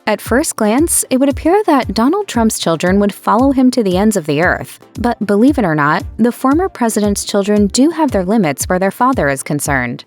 At first glance, it would appear that Donald Trump's children would follow him to the ends of the earth. But believe it or not, the former president's children do have their limits where their father is concerned.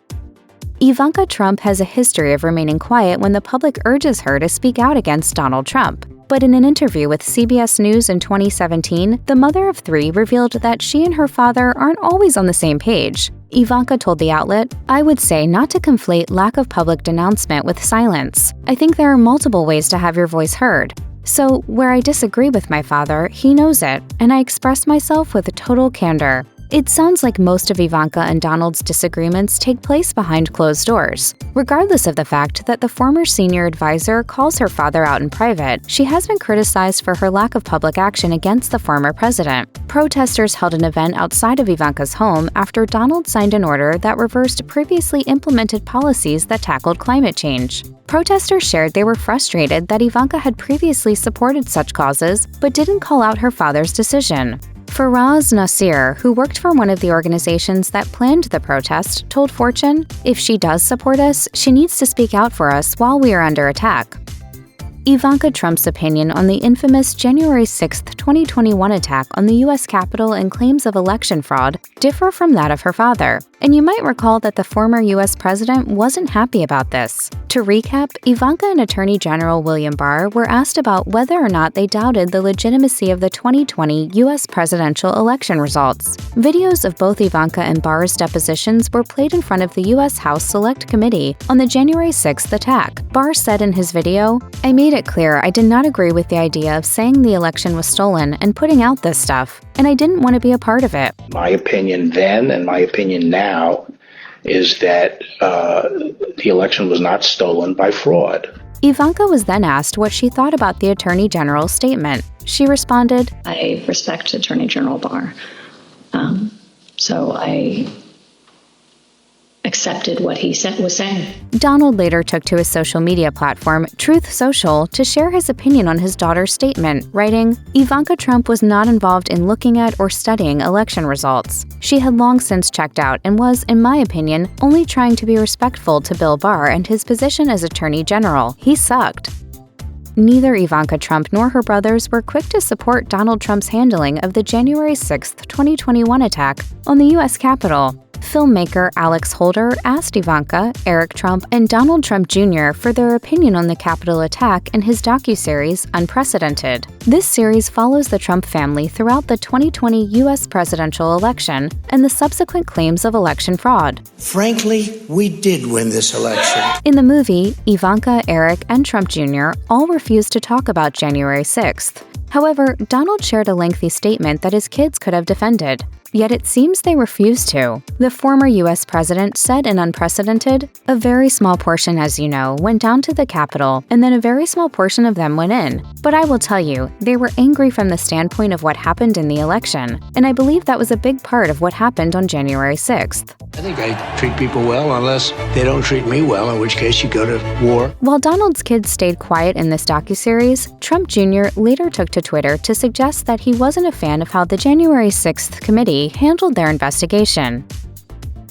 Ivanka Trump has a history of remaining quiet when the public urges her to speak out against Donald Trump. But in an interview with CBS News in 2017, the mother of three revealed that she and her father aren't always on the same page. Ivanka told the outlet, "I would say not to conflate lack of public denouncement with silence. I think there are multiple ways to have your voice heard. So, where I disagree with my father, he knows it, and I express myself with total candor." It sounds like most of Ivanka and Donald's disagreements take place behind closed doors. Regardless of the fact that the former senior advisor calls her father out in private, she has been criticized for her lack of public action against the former president. Protesters held an event outside of Ivanka's home after Donald signed an order that reversed previously implemented policies that tackled climate change. Protesters shared they were frustrated that Ivanka had previously supported such causes but didn't call out her father's decision. Faraz Nasir, who worked for one of the organizations that planned the protest, told Fortune, "If she does support us, she needs to speak out for us while we are under attack." Ivanka Trump's opinion on the infamous January 6, 2021 attack on the U.S. Capitol and claims of election fraud differ from that of her father. And you might recall that the former U.S. president wasn't happy about this. To recap, Ivanka and Attorney General William Barr were asked about whether or not they doubted the legitimacy of the 2020 U.S. presidential election results. Videos of both Ivanka and Barr's depositions were played in front of the U.S. House Select Committee on the January 6th attack. Barr said in his video, "I made it clear I did not agree with the idea of saying the election was stolen and putting out this stuff, and I didn't want to be a part of it." My opinion then and my opinion now is that the election was not stolen by fraud. Ivanka was then asked what she thought about the Attorney General's statement. She responded, "I respect Attorney General Barr, so I accepted what he was saying." Donald later took to his social media platform, Truth Social, to share his opinion on his daughter's statement, writing, "Ivanka Trump was not involved in looking at or studying election results. She had long since checked out and was, in my opinion, only trying to be respectful to Bill Barr and his position as Attorney General. He sucked." Neither Ivanka Trump nor her brothers were quick to support Donald Trump's handling of the January 6, 2021 attack on the U.S. Capitol. Filmmaker Alex Holder asked Ivanka, Eric Trump, and Donald Trump Jr. for their opinion on the Capitol attack in his docuseries Unprecedented. This series follows the Trump family throughout the 2020 U.S. presidential election and the subsequent claims of election fraud. "Frankly, we did win this election." In the movie, Ivanka, Eric, and Trump Jr. all refused to talk about January 6th. However, Donald shared a lengthy statement that his kids could have defended. Yet it seems they refused to. The former U.S. president said in Unprecedented, "A very small portion, as you know, went down to the Capitol, and then a very small portion of them went in. But I will tell you, they were angry from the standpoint of what happened in the election, and I believe that was a big part of what happened on January 6th. I think I treat people well unless they don't treat me well, in which case you go to war." While Donald's kids stayed quiet in this docuseries, Trump Jr. later took to Twitter to suggest that he wasn't a fan of how the January 6th committee handled their investigation.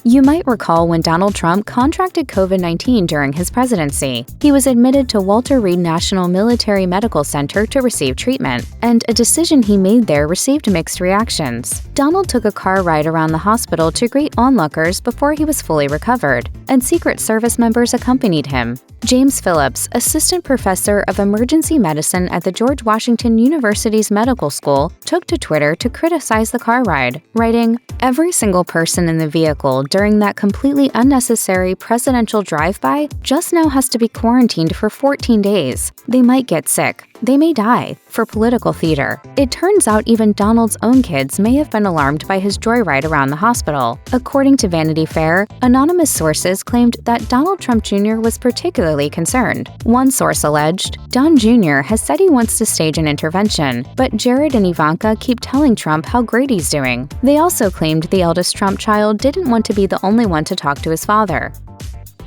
You might recall when Donald Trump contracted COVID-19 during his presidency. He was admitted to Walter Reed National Military Medical Center to receive treatment, and a decision he made there received mixed reactions. Donald took a car ride around the hospital to greet onlookers before he was fully recovered, and Secret Service members accompanied him. James Phillips, assistant professor of emergency medicine at the George Washington University's medical school, took to Twitter to criticize the car ride, writing, "Every single person in the vehicle during that completely unnecessary presidential drive-by just now has to be quarantined for 14 days. They might get sick. They may die for political theater." It turns out even Donald's own kids may have been alarmed by his joyride around the hospital. According to Vanity Fair, anonymous sources claimed that Donald Trump Jr. was particularly concerned. One source alleged, "Don Jr. has said he wants to stage an intervention, but Jared and Ivanka keep telling Trump how great he's doing." They also claimed the eldest Trump child didn't want to be the only one to talk to his father.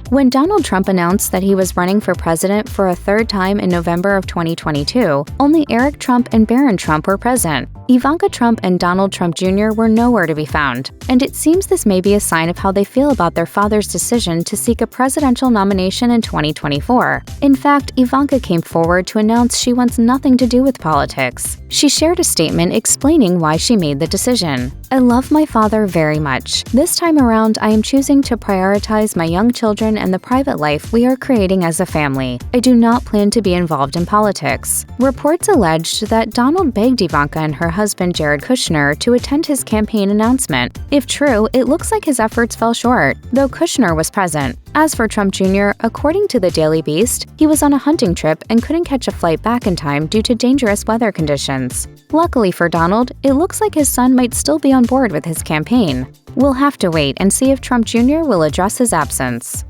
When Donald Trump announced that he was running for president for a third time in November of 2022, only Eric Trump and Barron Trump were present. Ivanka Trump and Donald Trump Jr. were nowhere to be found, and it seems this may be a sign of how they feel about their father's decision to seek a presidential nomination in 2024. In fact, Ivanka came forward to announce she wants nothing to do with politics. She shared a statement explaining why she made the decision. "I love my father very much. This time around, I am choosing to prioritize my young children and the private life we are creating as a family. I do not plan to be involved in politics." Reports alleged that Donald begged Ivanka and her husband Jared Kushner to attend his campaign announcement. If true, it looks like his efforts fell short, though Kushner was present. As for Trump Jr., according to the Daily Beast, he was on a hunting trip and couldn't catch a flight back in time due to dangerous weather conditions. Luckily for Donald, it looks like his son might still be on board with his campaign. We'll have to wait and see if Trump Jr. will address his absence.